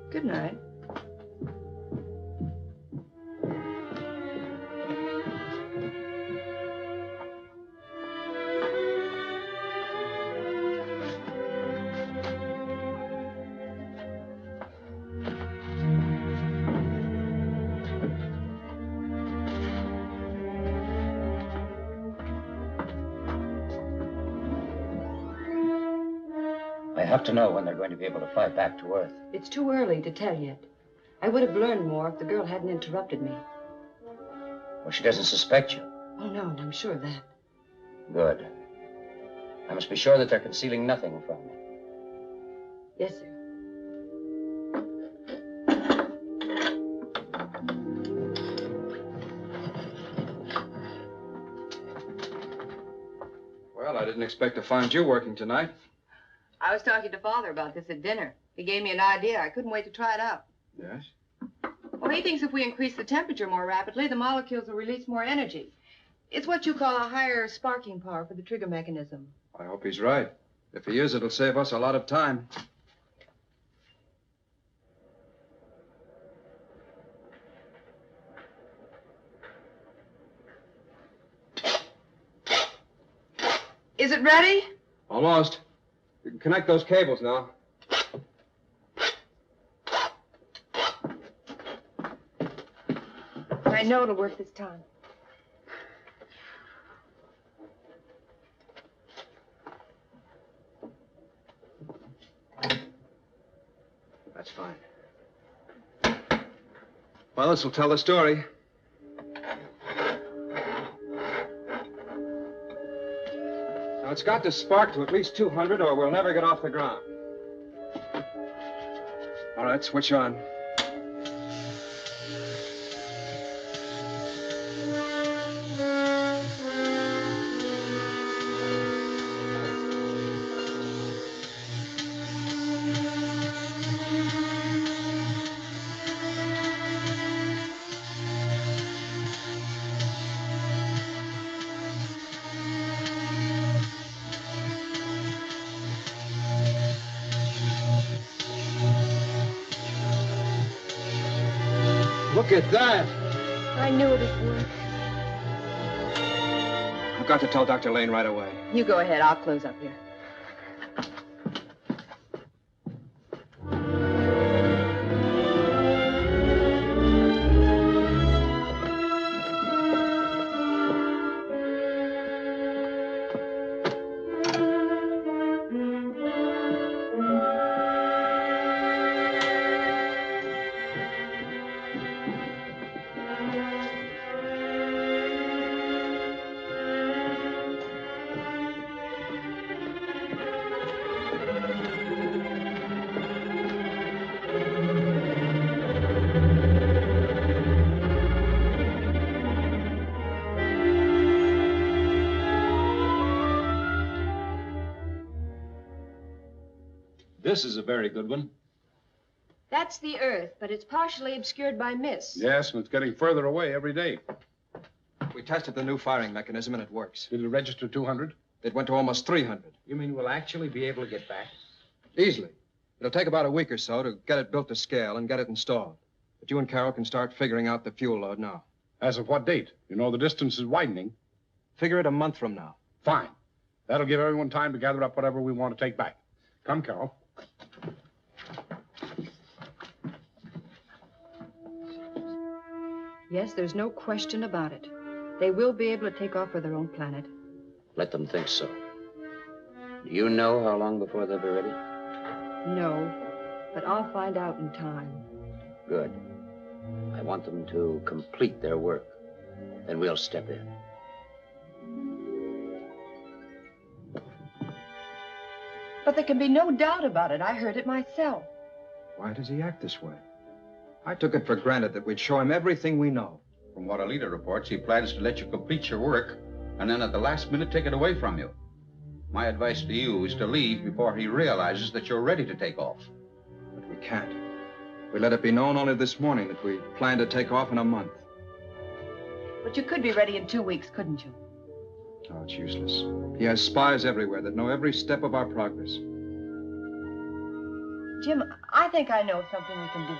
Good night. I have to know when they're going to be able to fly back to Earth. It's too early to tell yet. I would have learned more if the girl hadn't interrupted me. Well, she doesn't suspect you. Oh, no, I'm sure of that. Good. I must be sure that they're concealing nothing from me. Yes, sir. Well, I didn't expect to find you working tonight. I was talking to Father about this at dinner. He gave me an idea. I couldn't wait to try it out. Yes? Well, he thinks if we increase the temperature more rapidly, the molecules will release more energy. It's what you call a higher sparking power for the trigger mechanism. I hope he's right. If he is, it'll save us a lot of time. Is it ready? Almost. You can connect those cables now. I know it'll work this time. That's fine. Well, this will tell the story. Now, it's got to spark to at least 200 or we'll never get off the ground. All right, switch on. Look at that. I knew it'd work. I've got to tell Dr. Lane right away. You go ahead. I'll close up here. This is a very good one. That's the Earth, but it's partially obscured by mist. Yes, and it's getting further away every day. We tested the new firing mechanism, and it works. Did it register 200? It went to almost 300. You mean we'll actually be able to get back? Easily. It'll take about a week or so to get it built to scale and get it installed. But you and Carol can start figuring out the fuel load now. As of what date? You know the distance is widening. Figure it a month from now. Fine. That'll give everyone time to gather up whatever we want to take back. Come, Carol. Yes, there's no question about it. They will be able to take off for their own planet. Let them think so. Do you know how long before they'll be ready? No, but I'll find out in time. Good. I want them to complete their work. Then we'll step in. But there can be no doubt about it. I heard it myself. Why does he act this way? I took it for granted that we'd show him everything we know. From what Alita reports, he plans to let you complete your work and then at the last minute take it away from you. My advice to you is to leave before he realizes that you're ready to take off. But we can't. We let it be known only this morning that we plan to take off in a month. But you could be ready in 2 weeks, couldn't you? Oh, it's useless. He has spies everywhere that know every step of our progress. Jim, I think I know something we can do.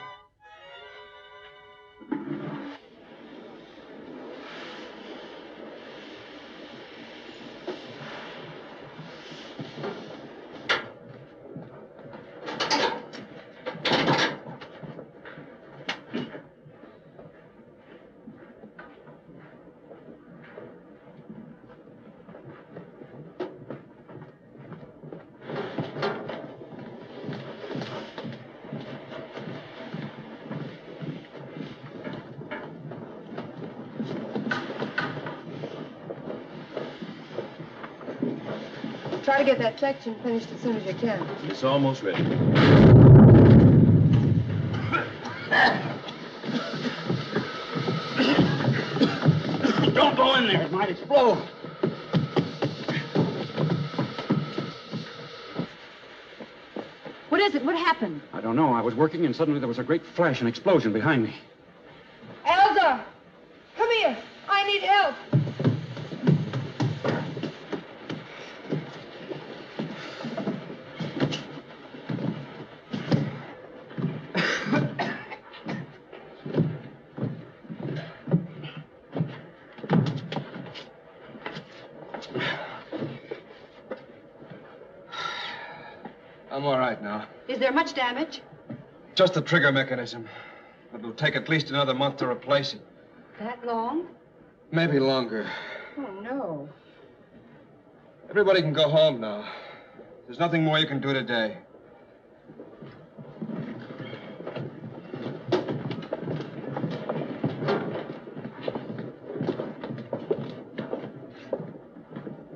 Try to get that section finished as soon as you can. It's almost ready. Don't go in there. It might explode. What is it? What happened? I don't know. I was working and suddenly there was a great flash and explosion behind me. Elsa! Come here. I need help. I'm all right now. Is there much damage? Just the trigger mechanism. It'll take at least another month to replace it. That long? Maybe longer. Oh, no. Everybody can go home now. There's nothing more you can do today.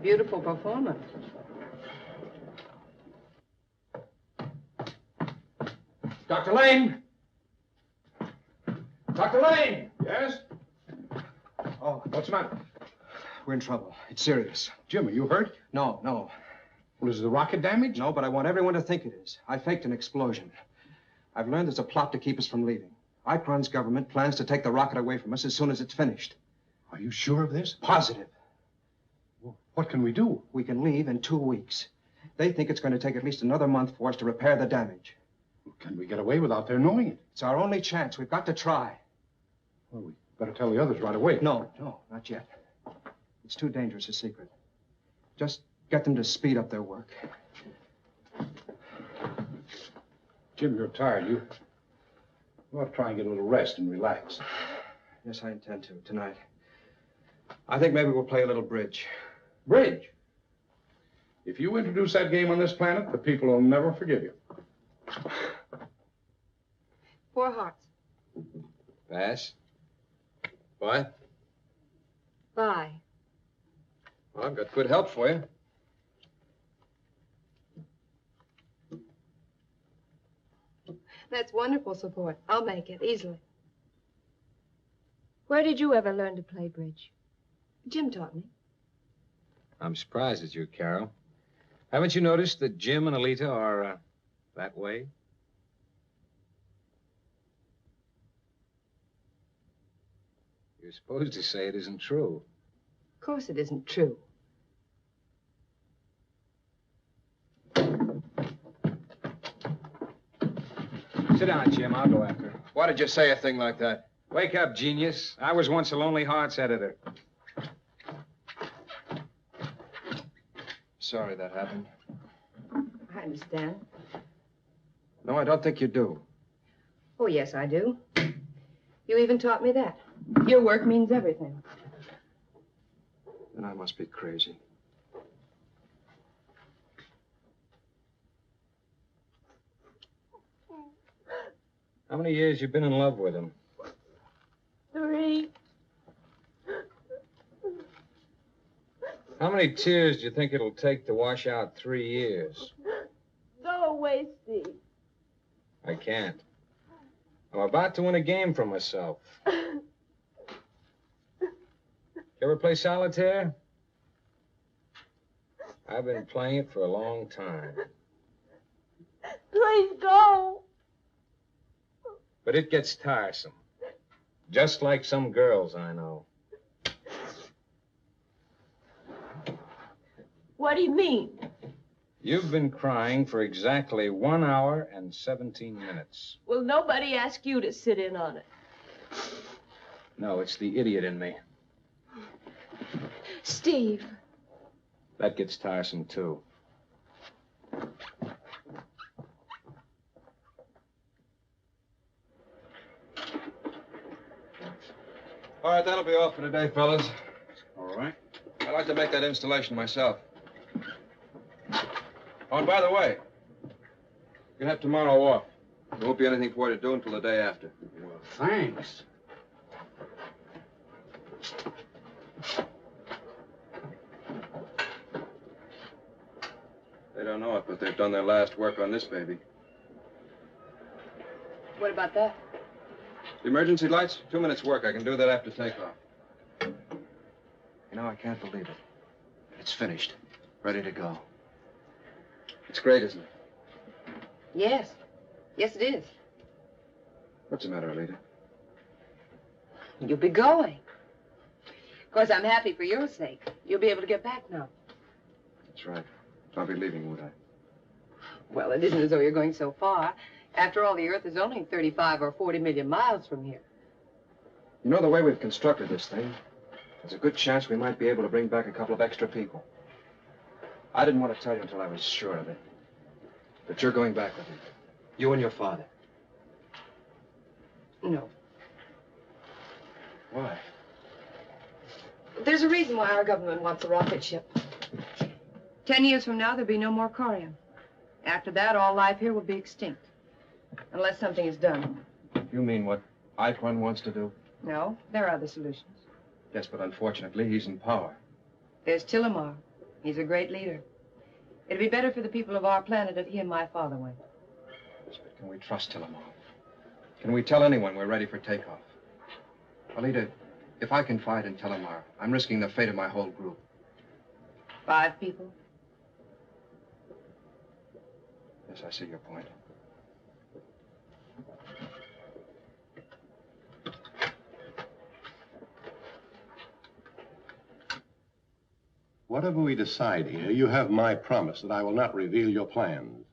Beautiful performance. Dr. Lane! Dr. Lane! Yes? Oh, What's the matter? we're in trouble. It's serious. Jim, are you hurt? No, no. Well, is the rocket damaged? No, but I want everyone to think it is. I faked an explosion. I've learned there's a plot to keep us from leaving. Ikron's government plans to take the rocket away from us as soon as it's finished. Are you sure of this? Positive. Well, what can we do? We can leave in 2 weeks. They think it's going to take at least another month for us to repair the damage. Can we get away without their knowing it? It's our only chance. We've got to try. Well, we better tell the others right away. No, not yet. It's too dangerous a secret. Just get them to speed up their work. Jim, you're tired. You ought to try and get a little rest and relax. Yes, I intend to, tonight. I think maybe we'll play a little bridge. Bridge? If you introduce that game on this planet, the people will never forgive you. 4 hearts. Pass. Why? Bye. Well, I've got good help for you. That's wonderful support. I'll make it easily. Where did you ever learn to play bridge? Jim taught me. I'm surprised at you, Carol. Haven't you noticed that Jim and Alita are That way? You're supposed to say it isn't true. Of course it isn't true. Sit down, Jim. I'll go after her. Why did you say a thing like that? Wake up, genius. I was once a Lonely Hearts editor. Sorry that happened. I understand. No, I don't think you do. Oh, yes, I do. You even taught me that. Your work means everything. Then I must be crazy. How many years you been in love with him? 3. How many tears do you think it'll take to wash out 3 years? Go away, Steve. I can't. I'm about to win a game for myself. You ever play solitaire? I've been playing it for a long time. Please go. But it gets tiresome. Just like some girls I know. What do you mean? You've been crying for exactly 1 hour and 17 minutes. Well, nobody asked you to sit in on it. No, it's the idiot in me. Steve. That gets tiresome, too. All right, that'll be all for today, fellas. All right. I'd like to make that installation myself. Oh, and by the way, you can have tomorrow off. There won't be anything for you to do until the day after. Well, thanks. They don't know it, but they've done their last work on this baby. What about that? The emergency lights? 2 minutes work. I can do that after takeoff. You know, I can't believe it. It's finished. Ready to go. It's great, isn't it? Yes. Yes, it is. What's the matter, Alita? You'll be going. Of course, I'm happy for your sake. You'll be able to get back now. That's right. I'll be leaving, won't I? Well, it isn't as though you're going so far. After all, the Earth is only 35 or 40 million miles from here. You know, the way we've constructed this thing, there's a good chance we might be able to bring back a couple of extra people. I didn't want to tell you until I was sure of it. But you're going back with me. You and your father. No. Why? There's a reason why our government wants a rocket ship. 10 years from now, there'll be no more Corium. After that, all life here will be extinct. Unless something is done. You mean what Icron wants to do? No, there are other solutions. Yes, but unfortunately, he's in power. There's Tillamar. He's a great leader. It'd be better for the people of our planet if he and my father went. Yes, but can we trust Tillamar? Can we tell anyone we're ready for takeoff? Alita, if I confide in Tillamar, I'm risking the fate of my whole group. 5 people? Yes, I see your point. Whatever we decide here, you have my promise that I will not reveal your plans.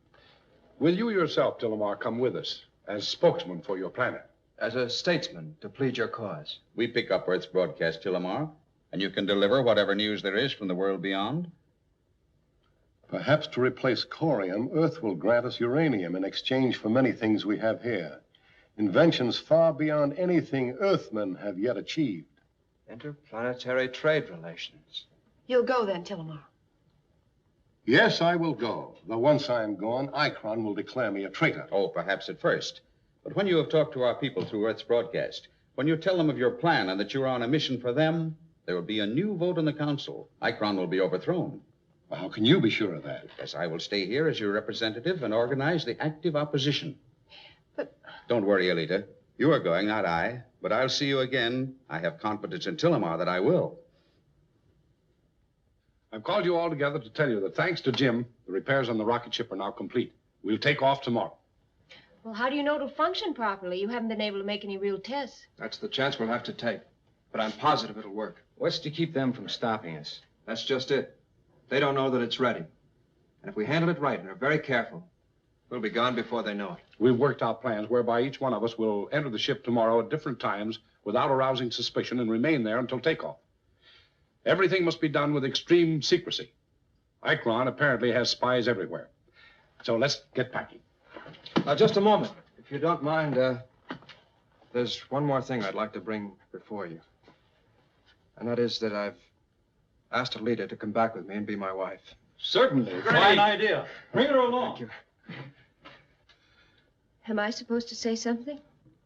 Will you yourself, Tillamar, come with us as spokesman for your planet? As a statesman, to plead your cause. We pick up Earth's broadcast, Tillamar, and you can deliver whatever news there is from the world beyond. Perhaps to replace corium, Earth will grant us uranium in exchange for many things we have here. Inventions far beyond anything Earthmen have yet achieved. Interplanetary trade relations. You'll go then, Tillamar. Yes, I will go. Though once I am gone, Icron will declare me a traitor. Oh, perhaps at first. But when you have talked to our people through Earth's broadcast, when you tell them of your plan and that you're on a mission for them, there will be a new vote in the council. Icron will be overthrown. Well, how can you be sure of that? Because I will stay here as your representative and organize the active opposition. But... Don't worry, Alita. You are going, not I. But I'll see you again. I have confidence in Tillamar that I will. I've called you all together to tell you that thanks to Jim, the repairs on the rocket ship are now complete. We'll take off tomorrow. Well, how do you know it'll function properly? You haven't been able to make any real tests. That's the chance we'll have to take. But I'm positive it'll work. What's to keep them from stopping us? That's just it. They don't know that it's ready. And if we handle it right and are very careful, we'll be gone before they know it. We've worked out plans whereby each one of us will enter the ship tomorrow at different times without arousing suspicion and remain there until takeoff. Everything must be done with extreme secrecy. Ikron apparently has spies everywhere. So let's get packing. Now, just a moment. If you don't mind, there's one more thing I'd like to bring before you. And that is that I've asked Alita to come back with me and be my wife. Certainly. Fine idea. Bring her along. Thank you. Am I supposed to say something?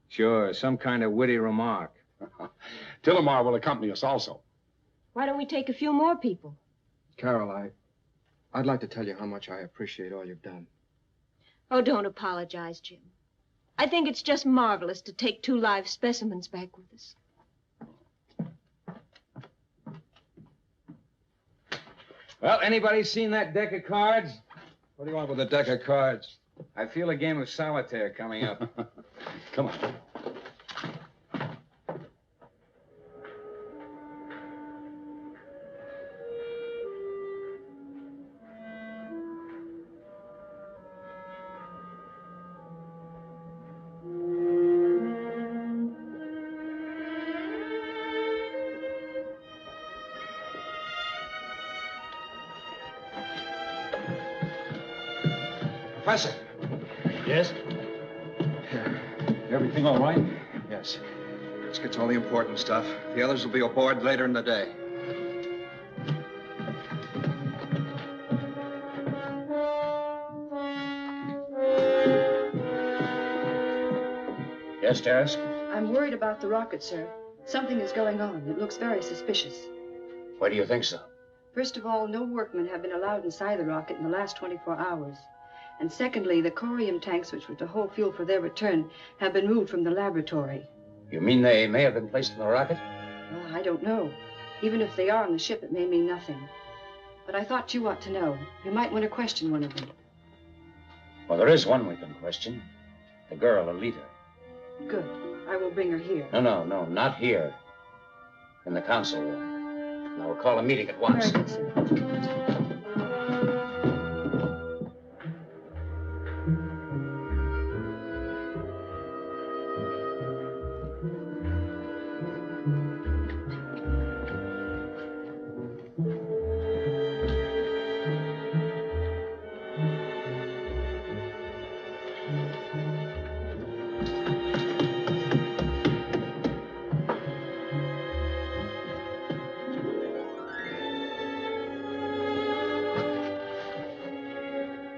Sure, some kind of witty remark. Tillamar will accompany us also. Why don't we take a few more people? Carol, I'd like to tell you how much I appreciate all you've done. Oh, don't apologize, Jim. I think it's just marvelous to take 2 live specimens back with us. Well, anybody seen that deck of cards? What do you want with a deck of cards? I feel a game of solitaire coming up. Come on. Professor. Yes? Everything all right? Yes. Let's get to all the important stuff. The others will be aboard later in the day. Yes, Terrace? I'm worried about the rocket, sir. Something is going on. It looks very suspicious. Why do you think so? First of all, no workmen have been allowed inside the rocket in the last 24 hours. And secondly, the corium tanks, which were to hold fuel for their return, have been moved from the laboratory. You mean they may have been placed in the rocket? Well, I don't know. Even if they are on the ship, it may mean nothing. But I thought you ought to know. You might want to question one of them. Well, there is one we can question. The girl, Alita. Good. I will bring her here. No, not here. In the council room. Now, we'll call a meeting at once. Very good, sir.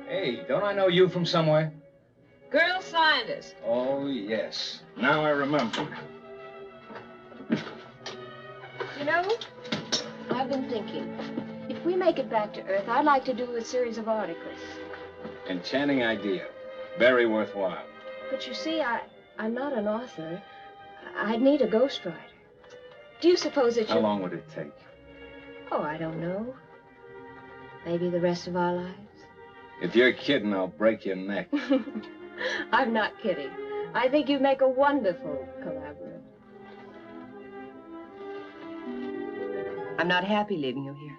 Hey, don't I know you from somewhere? Girl scientist. Oh, yes. Now I remember. You know, I've been thinking. If we make it back to Earth, I'd like to do a series of articles. Enchanting idea. Very worthwhile. But you see, I'm not an author. I'd need a ghostwriter. Do you suppose that you... How long would it take? Oh, I don't know. Maybe the rest of our lives. If you're kidding, I'll break your neck. I'm not kidding. I think you'd make a wonderful collaborator. I'm not happy leaving you here.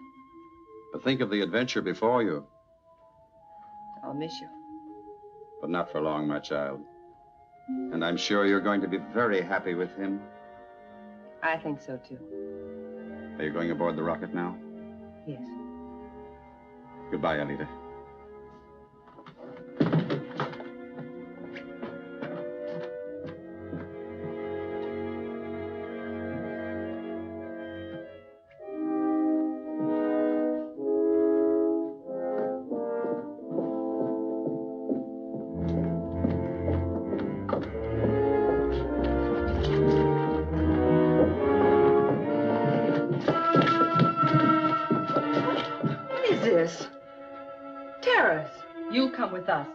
But think of the adventure before you. I'll miss you. But not for long, my child. And I'm sure you're going to be very happy with him. I think so, too. Are you going aboard the rocket now? Yes. Goodbye, Alita. What is this? Terrace, you come with us.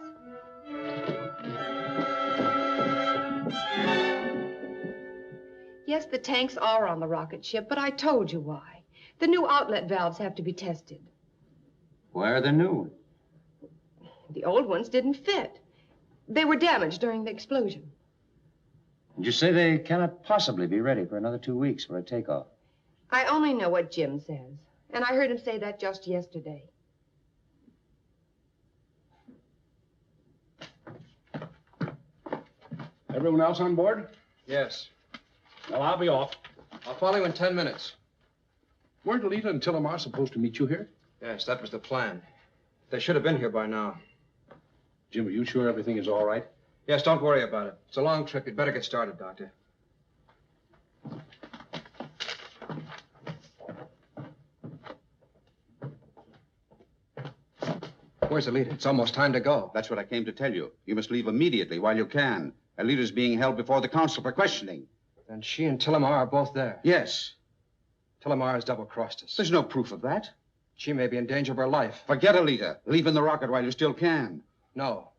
Yes, the tanks are on the rocket ship, but I told you why. The new outlet valves have to be tested. Where are the new? The old ones didn't fit. They were damaged during the explosion. And you say they cannot possibly be ready for another 2 weeks for a takeoff. I only know what Jim says, and I heard him say that just yesterday. Everyone else on board? Yes. Well, I'll be off. I'll follow you in 10 minutes. Weren't Alita and Tillamar supposed to meet you here? Yes, that was the plan. They should have been here by now. Jim, are you sure everything is all right? Yes, don't worry about it. It's a long trip. You'd better get started, Doctor. Where's Alita? It's almost time to go. That's what I came to tell you. You must leave immediately while you can. Alita's being held before the council for questioning. Then she and Tillamar are both there. Yes. Tillamar has double-crossed us. There's no proof of that. She may be in danger of her life. Forget Alita. Leave in the rocket while you still can. No.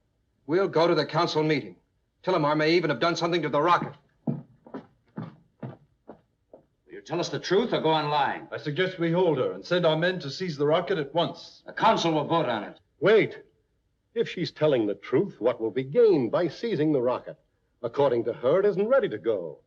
We'll go to the council meeting. Tillamar may even have done something to the rocket. Will you tell us the truth or go on lying? I suggest we hold her and send our men to seize the rocket at once. The council will vote on it. Wait. If she's telling the truth, what will be gained by seizing the rocket? According to her, it isn't ready to go.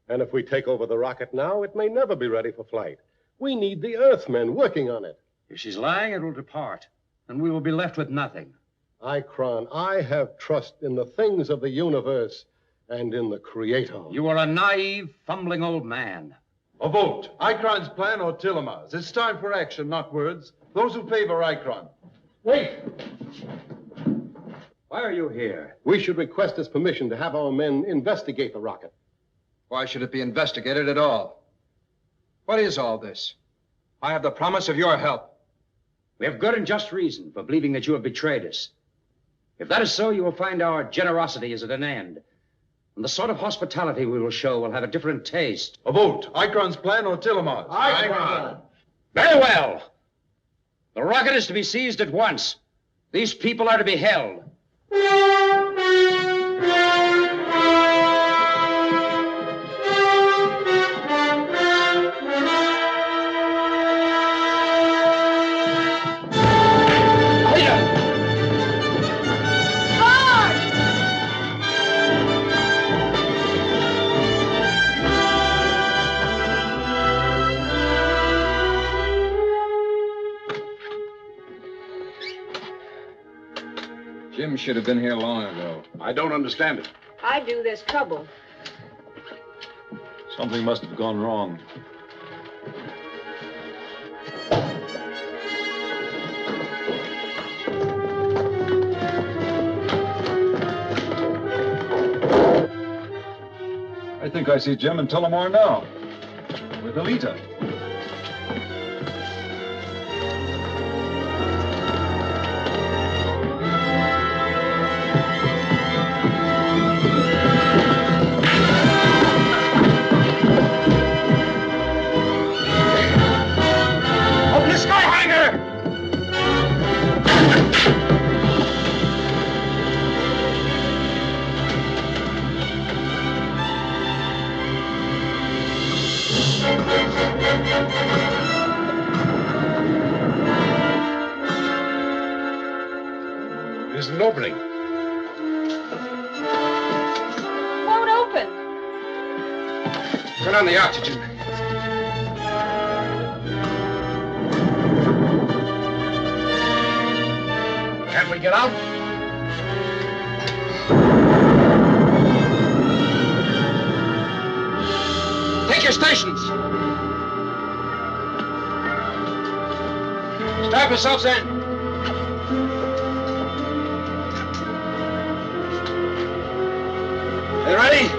And if we take over the rocket now, it may never be ready for flight. We need the Earthmen working on it. If she's lying, it will depart, and we will be left with nothing. Ikron, I have trust in the things of the universe and in the Creator. You are a naive, fumbling old man. A vote. Ikron's plan or Tillamar's. It's time for action, not words. Those who favor Ikron. Wait! Why are you here? We should request his permission to have our men investigate the rocket. Why should it be investigated at all? What is all this? I have the promise of your help. We have good and just reason for believing that you have betrayed us. If that is so, you will find our generosity is at an end. And the sort of hospitality we will show will have a different taste. A vote. Ikron's plan or Tillamar's? Ikron! Very well. The rocket is to be seized at once. These people are to be held. Jim should have been here long ago. I don't understand it. I do. There's trouble. Something must have gone wrong. I think I see Jim and Tillamar now. With Alita. There's an opening. Won't open. Turn on the oxygen. Can we get out? Take your stations. Strap yourselves in. Are you ready?